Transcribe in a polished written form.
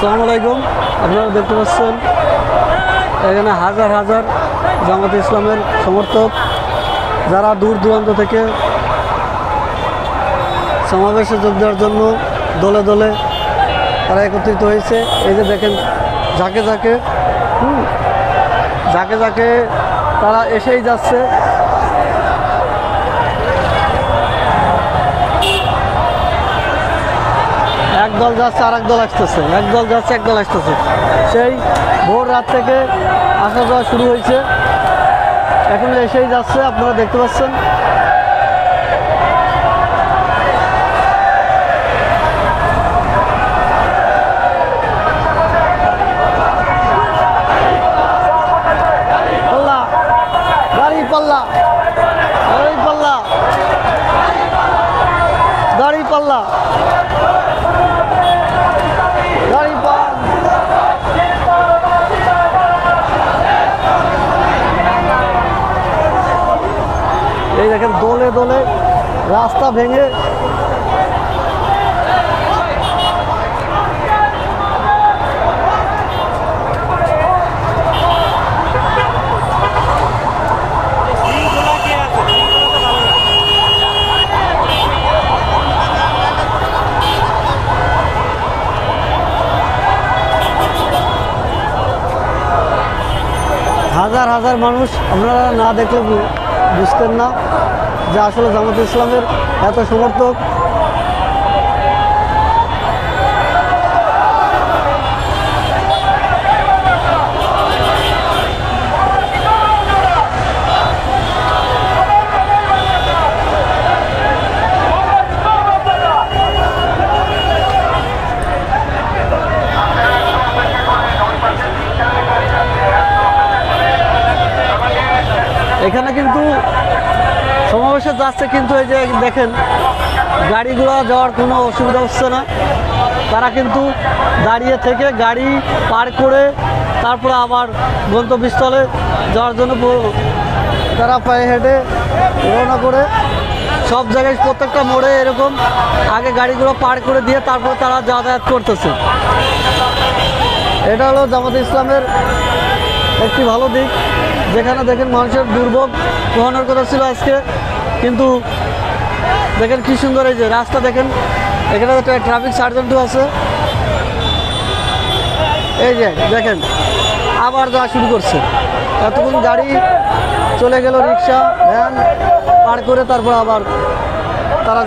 আসসালামু আলাইকুম। আপনারা দেখতে পাচ্ছেন এখানে হাজার হাজার জামাতে ইসলামের সমর্থক যারা দূর দূরান্ত থেকে সমাবেশে যোগ দেওয়ার জন্য দলে দলে তারা একত্রিত হয়েছে। এই যে দেখেন ঝাঁকে ঝাঁকে ঝাঁকে ঝাঁকে তারা এসেই যাচ্ছে। একদল যাচ্ছে আর একদল আসতেছে, একদল যাচ্ছে একদল আসতেছে। সেই ভোর রাত থেকে আসা যাওয়া শুরু হয়েছে, এখন এসেই যাচ্ছে, আপনারা দেখতে পাচ্ছেন। পাল্লা গাড়ি পাল্লা গাড়ি পাল্লা গাড়ি পাল্লা গাড়ি এই দেখেন দলে দলে রাস্তা ভেঙে হাজার হাজার মানুষ, আপনারা না দেখলে বুঝতেন না যে আসলে জামাতে ইসলামের এত সমর্থক। এখানে কিন্তু সমাবেশে যাচ্ছে, কিন্তু এই যে দেখেন গাড়িগুলো যাওয়ার কোনো অসুবিধা হচ্ছে না। তারা কিন্তু দাঁড়িয়ে থেকে গাড়ি পার করে তারপরে আবার গন্তব্যস্থলে যাওয়ার জন্য তারা পায়ে হেঁটে রওনা করে সব জায়গায় প্রত্যেকটা মোড়ে এরকম আগে গাড়িগুলো পার করে দিয়ে তারপরে তারা যাতায়াত করতেছে। এটা হলো জামাতে ইসলামের একটি ভালো দিক, যেখানে দেখেন মানুষের দুর্ভোগ পোহানোর কথা ছিল আজকে, কিন্তু দেখেন কি সুন্দর এই যে রাস্তা, দেখেন এখানে ট্রাফিক সার্জেন্টও আছে। এই যে দেখেন আবার যাওয়া শুরু করছে, এতক্ষণ গাড়ি চলে গেল, রিক্সা ভ্যান পার করে তারপর আবার তারা